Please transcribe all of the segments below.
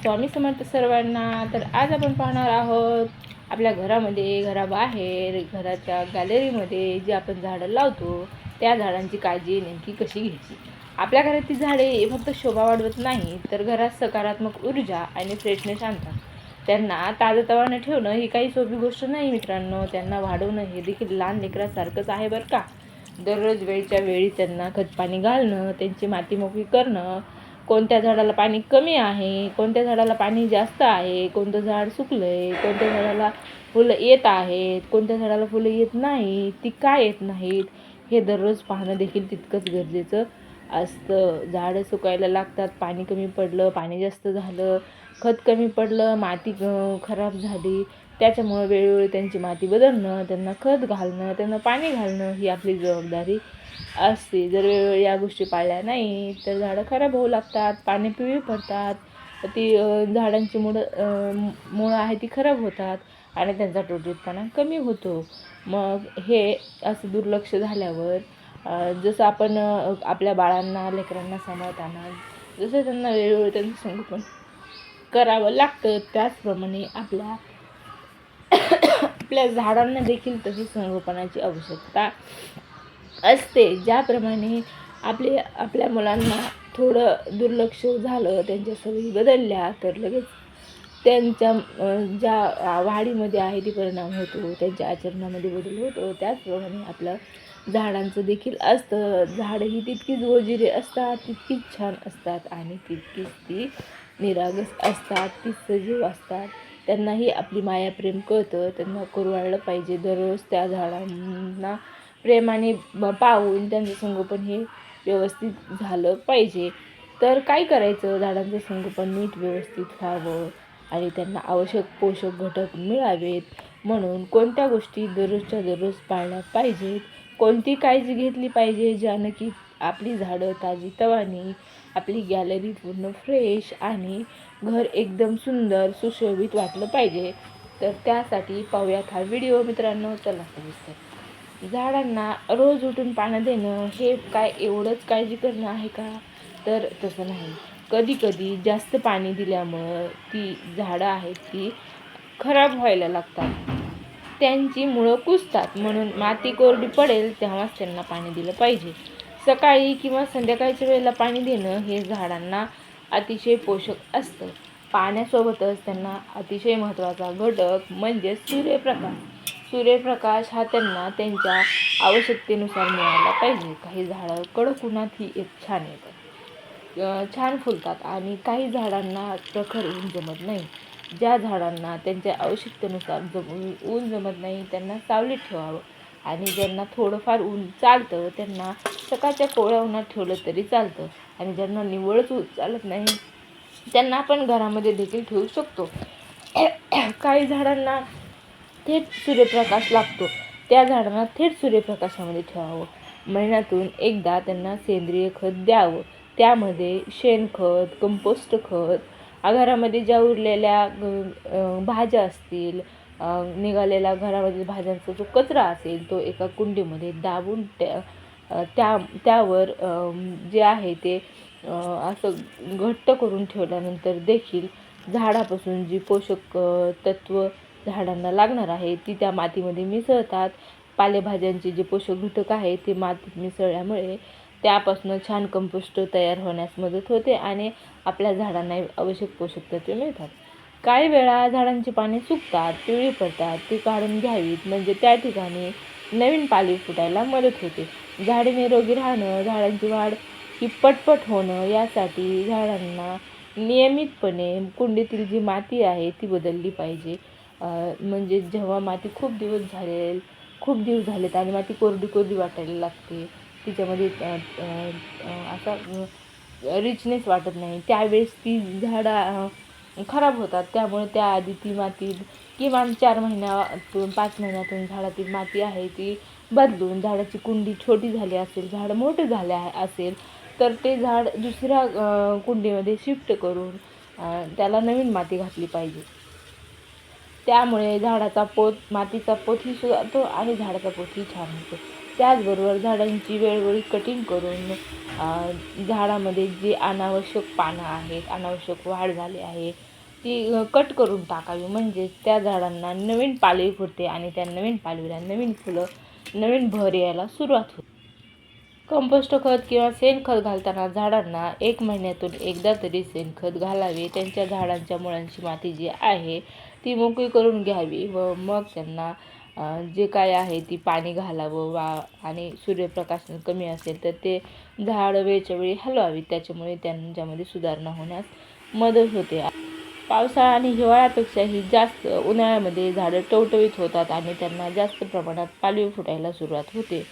स्वामी समर्थ सर्वांना. तर आज आपण पाहणार आहोत आपल्या घरामध्ये, घराबाहेर, घराच्या गॅलरीमध्ये जे आपण झाडं लावतो त्या झाडांची काळजी नेमकी कशी घ्यायची. आपल्या घरातील झाडे फक्त शोभा वाढवत नाही तर घरात सकारात्मक ऊर्जा आणि फ्रेशनेस आणतात. त्यांना ताजंतवानं ठेवणं ही काही सोपी गोष्ट नाही मित्रांनो. त्यांना वाढवणं हे देखील लहान लेकरासारखंच आहे बरं का. दररोज वेळच्या वेळी त्यांना खतपाणी घालणं, त्यांची माती मोकळी करणं, कोणत्या झाडाला पाणी कमी आहे, कोणत्या झाडाला पाणी जास्त आहे, कोणतं झाड सुकलं आहे, कोणत्या झाडाला फुलं येत आहेत, कोणत्या झाडाला फुलं येत नाहीत, ती काय येत नाहीत, हे दररोज पाहणं देखील तितकंच गरजेचं असतं. झाडं सुकायला लागतात. पाणी कमी पडलं, पाणी जास्त झालं, खत कमी पडलं, माती खराब झाली, त्याच्यामुळं वेळोवेळी त्यांची माती बदलणं, त्यांना खत घालणं, त्यांना पाणी घालणं ही आपली जबाबदारी असते. जर वेळोवेळी या गोष्टी पाळल्या नाही तर झाडं खराब होऊ लागतात, पाने पिवळी पडतात, ती झाडांची मुळं आहे ती खराब होतात आणि त्यांचा टवटवीतपणा कमी होतो. मग हे असं दुर्लक्ष झाल्यावर जसं आपण आपल्या बाळांना, लेकरांना सांभाळताना जसं त्यांना वेळोवेळी त्यांचं संगोपन करावं लागतं, त्याचप्रमाणे आपल्या झाडांना देखील तशी संगोपनाची आवश्यकता असते. ज्याप्रमाणे आपल्या मुलांना थोडं दुर्लक्ष झालं, त्यांच्या सवयी बदलल्या तर लगेच त्यांच्या ज्या वाढीमध्ये आहे ती परिणाम होतो, त्यांच्या आचरणामध्ये बदल होतो. त्याचप्रमाणे आपलं झाडांचं देखील असतं. झाडं ही तितकीच गोजिरे असतात, तितकीच छान असतात आणि तितकीच ती निरागस असतात, ती सजीव असतात. त्यांनाही आपली माया प्रेम कळतं. त्यांना कुरवाळलं पाहिजे. दररोज त्या झाडांना प्रेमाने पाहून त्यांचं संगोपन हे व्यवस्थित झालं पाहिजे. तर काय करायचं, झाडांचं संगोपन नीट व्यवस्थित व्हावं आणि त्यांना आवश्यक पोषक घटक मिळावेत म्हणून कोणत्या गोष्टी दररोजच्या दररोज पाळल्या पाहिजेत, कोणती काळजी घेतली पाहिजे ज्यानं की आपली झाडं ताजीतवानी, आपली गॅलरी पूर्ण फ्रेश आणि घर एकदम सुंदर सुशोभित वाटलं पाहिजे. तर त्यासाठी पाहूयात हा व्हिडिओ मित्रांनो. चला सविस्तर. झाडांना रोज उठून पाणी देणं हे काय एवढंच काळजी करणं आहे का? तर तसं नाही. कधी कधी जास्त पाणी दिल्यामुळं ती झाडं आहेत ती खराब व्हायला लागतात, त्यांची मुळं कुजतात. म्हणून माती कोरडी पडेल तेव्हाच त्यांना पाणी दिलं पाहिजे. सकाळी किंवा संध्याकाळच्या वेळेला पाणी देणं हे झाडांना अतिशय पोषक असतं. पाण्यासोबतच त्यांना अतिशय महत्त्वाचा घटक म्हणजे सूर्यप्रकाश. सूर्यप्रकाश हा त्यांना त्यांच्या आवश्यकतेनुसार मिळाला पाहिजे. काही झाडं कडक उन्हातही छान येतात, छान फुलतात आणि काही झाडांना प्रखर ऊन जमत नाही. ज्या झाडांना त्यांच्या आवश्यकतेनुसार ऊन जमत नाही त्यांना सावलीत ठेवावं आणि ज्यांना थोडंफार ऊन चालतं त्यांना सकाळच्या कोवळ्या उन्हात ठेवलं तरी चालतं आणि ज्यांना निव्वळच ऊन चालत नाही त्यांना आपण घरामध्ये देखील ठेवू शकतो. काही झाडांना थेट सूर्यप्रकाश लागतो, त्या झाडांना थेट सूर्यप्रकाशामध्ये ठेवावं. महिन्यातून एकदा त्यांना सेंद्रिय खत द्यावं. त्यामध्ये शेणखत, कंपोस्ट खत, घरामध्ये ज्या उरलेल्या भाज्या असतील, निघालेला घरामध्ये भाज्यांचा जो कचरा असेल तो एका कुंडीमध्ये दाबून त्यावर जे आहे ते असं घट्ट करून ठेवल्यानंतर देखील झाडापासून जी पोषक तत्व झाडांना लागणार आहे ती त्या मातीमध्ये मिसळतात. पालेभाज्यांचे जे पोषक घटक आहेत ते मातीत मिसळल्यामुळे त्यापासून छान कंपोस्ट तयार होण्यास मदत होते आणि आपल्या झाडांना आवश्यक पोषक तत्वे मिळतात. काही वेळा झाडांची पाने सुकतात, पिवळी पडतात, ती काढून घ्यावीत म्हणजे त्या ठिकाणी नवीन पालवी फुटायला मदत होते. झाडे निरोगी राहणं, झाडांची वाढ ही पटपट होणं यासाठी झाडांना नियमितपणे कुंडीतील जी माती आहे ती बदलली पाहिजे. म्हणजे जेव्हा माती खूप दिवस झालेत आणि माती कोरडी कोरडी वाटायला लागते, तिच्यामध्ये असा रिचनेस वाटत नाही, त्यावेळेस ती झाडं खराब होतात. त्यामुळे त्याआधी ती माती किमान 4 महिन्यातून 5 महिन्यातून झाडातील माती आहे ती बदलून, झाडाची कुंडी छोटी झाली असेल, झाड मोठे झाले असेल तर ते झाड दुसऱ्या कुंडीमध्ये शिफ्ट करून त्याला नवीन माती घातली पाहिजे. त्यामुळे मातीचा पोतही सुधारतो आणि झाडाचा पोतही छान होतो. त्याचबरोबर झाडांची वेळोवेळी कटिंग करून झाडामध्ये जी अनावश्यक पानं आहेत, अनावश्यक वाढ झाली आहे, ती कट करून टाकावी, म्हणजेच त्या झाडांना नवीन पालवी फुटते आणि त्या नवीन पालवीला नवीन फुलं, नवीन भर यायला सुरुवात होते. कंपोस्ट खत किंवा शेणखत घालताना झाडांना 1 महिन्यातून एकदा तरी शेणखत घालावे. त्यांच्या झाडांच्या मुळांची माती जी आहे ती मोकळी करून घ्यावी व मग त्यांना जे काय आहे ती पाणी घालावं आणि सूर्यप्रकाश कमी असेल तर ते झाड वेळच्या वेळी हलवावी. त्याच्यामुळे त्यांच्यामध्ये सुधारणा होण्यास मदत होते. पावसाळा आणि हिवाळ्यापेक्षाही जास्त उन्हाळ्यामध्ये झाडं टवटवीत होतात आणि त्यांना जास्त प्रमाणात पालवी फुटायला सुरुवात होते.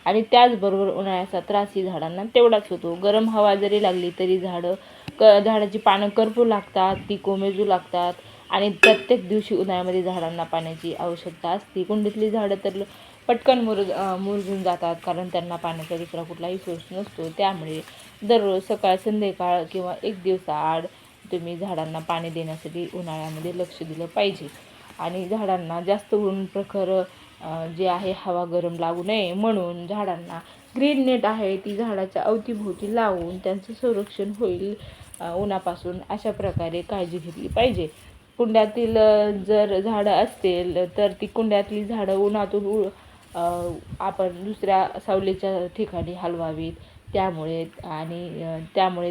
आणि त्याचबरोबर उन्हाळ्याचा त्रासही झाडांना तेवढाच होतो. गरम हवा जरी लागली तरी झाडाची पानं करपू लागतात, ती कोमेजू लागतात आणि प्रत्येक दिवशी उन्हाळ्यामध्ये झाडांना पाण्याची आवश्यकता असते. कुंडीतली झाडं तर पटकन मुरझून जातात, कारण त्यांना पाण्याचा दुसरा कुठलाही सोर्स नसतो. त्यामुळे दररोज सकाळ संध्याकाळ किंवा 1 दिवसाआड तुम्ही झाडांना पाणी देण्यासाठी उन्हाळ्यामध्ये लक्ष दिलं पाहिजे. आणि झाडांना जास्त ऊन प्रखर जे आहे हवा गरम लागू नये म्हणून झाडांना ग्रीन नेट आहे ती झाडाच्या अवतीभोवती लावून त्यांचं संरक्षण होईल उन्हापासून, अशा प्रकारे काळजी घेतली पाहिजे. कुंड्यातील जर झाडं असतील तर ती कुंड्यातली झाडं उन्हातून आपण दुसऱ्या सावलीच्या ठिकाणी हलवावीत, त्यामुळे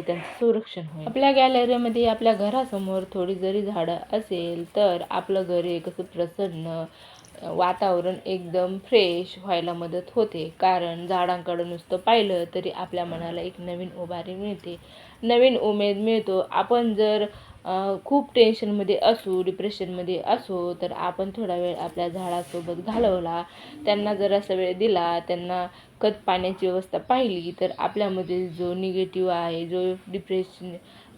त्यांचं संरक्षण होईल. आपल्या गॅलरीमध्ये आपल्या घरासमोर थोडी जरी झाडं असेल तर आपलं घर हे कसं प्रसन्न, वातावरण एकदम फ्रेश व्हायला मदत होते. कारण झाडांकडं नुसतं पाहिलं तरी आपल्या मनाला एक नवीन उभारी मिळते, नवीन उमेद मिळतो. आपण जर खूप टेन्शनमध्ये असू, डिप्रेशनमध्ये असू तर आपण थोडा वेळ आपल्या झाडासोबत घालवला, त्यांना जरासा वेळ दिला, त्यांना खत पाण्याची व्यवस्था पाहिली तर आपल्यामधील जो निगेटिव्ह आहे, जो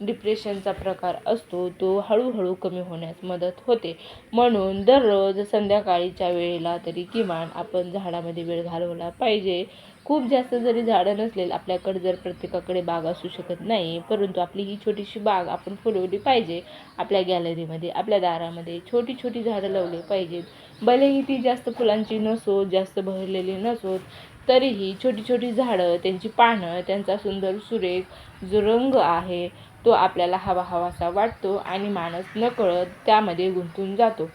डिप्रेशनचा प्रकार असतो तो हळूहळू कमी होण्यास मदत होते. म्हणून दररोज संध्याकाळीच्या वेळेला तरी किमान आपण झाडामध्ये वेळ घालवला पाहिजे. खूप जास्त जरी झाडं नसलेल आपल्याकडे, जर प्रत्येकाकडे बाग असू शकत नाही, परंतु आपली ही छोटीशी बाग आपण फुलवली पाहिजे. आपल्या गॅलरीमध्ये, आपल्या दारामध्ये छोटी छोटी झाडं लावली पाहिजेत. भलेही ती जास्त फुलांची नसोत, जास्त बहरलेली नसोत, तरीही छोटी छोटी झाडं, त्यांची पानं, त्यांचा सुंदर सुरेख जो रंग आहे तो आपल्याला हवासा वाटतो आणि माणूस नकळत त्यामध्ये गुंतून जातो.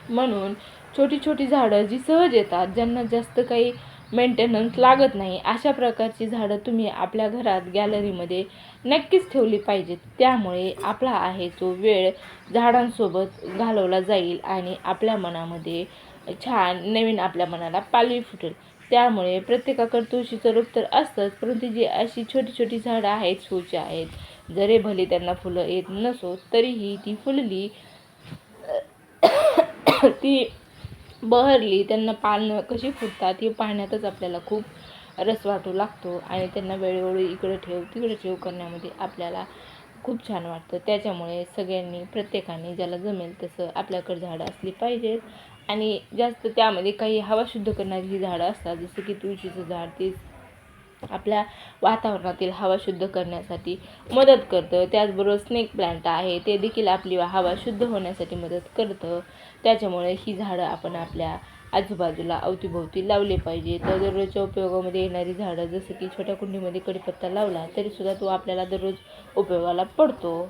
म्हणून छोटी छोटी झाडं जी सहज येतात, ज्यांना जास्त काही मेंटेनन्स लागत नाही, अशा प्रकारची झाडं तुम्ही आपल्या घरात गॅलरीमध्ये नक्कीच ठेवली पाहिजेत. त्यामुळे आपला आहे तो वेळ झाडांसोबत घालवला जाईल आणि आपल्या मनामध्ये छान नवीन आपल्या मनाला पालवी फुटेल. त्यामुळे प्रत्येकाकडे तुळशीचं रोप तर असतंच, परंतु जी अशी छोटी छोटी झाडं आहेत, शोची आहेत, जरी भले त्यांना फुलं येत नसो तरीही ती फुलली, ती बहरली, त्यांना पानं कशी फुटतात हे पाहण्यातच आपल्याला खूप रस वाटू लागतो आणि त्यांना वेळोवेळी इकडं ठेव तिकडं ठेव करण्यामध्ये आपल्याला खूप छान वाटतं. त्याच्यामुळे सगळ्यांनी, प्रत्येकाने ज्याला जमेल तसं आपल्याकडे झाडं असली पाहिजेत. आणि जास्त त्यामध्ये काही हवा शुद्ध करणारी ही झाडं असतात, जसं की तुळशीचं झाड, ते आपल्या वातावरणातील हवा शुद्ध करण्यासाठी मदत करतं. त्याचबरोबर स्नेक प्लांट आहे, ते देखील आपली हवा शुद्ध होण्यासाठी मदत करतं. त्याच्यामुळे ही झाडं आपण आपल्या आजूबाजूला अवतीभोवती लावले पाहिजे. तर दररोजच्या उपयोगामध्ये येणारी झाडं, जसं की छोट्या कुंडीमध्ये कडीपत्ता लावला तरीसुद्धा तो आपल्याला दररोज उपयोगाला पडतो.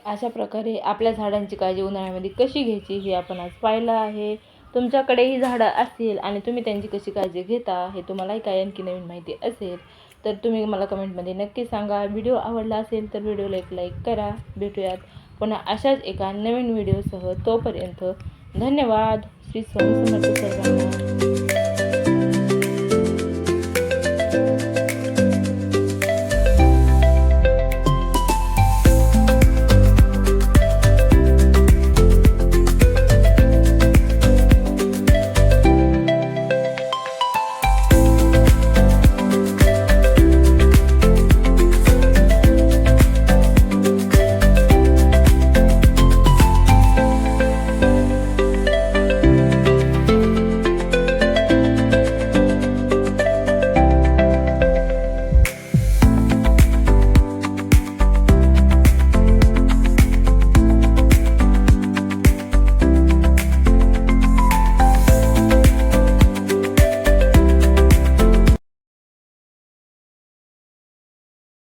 अशा प्रकारे आपल्या झाडांची काळजी उन्हाळ्यामध्ये कशी घ्यायची हे आपण आज पाहिलं आहे. तुमच्याकडेही झाडं असतील आणि तुम्ही त्यांची कशी काळजी घेता हे तुम्हालाही काही आणखी नवीन माहिती असेल तर तुम्ही मला कमेंटमध्ये नक्की सांगा. व्हिडिओ आवडला असेल तर व्हिडिओला एक लाईक करा. भेटूयात पुन्हा अशाच एका नवीन व्हिडिओसह. तोपर्यंत धन्यवाद. श्री स्वामी समर्थ सर्वांना.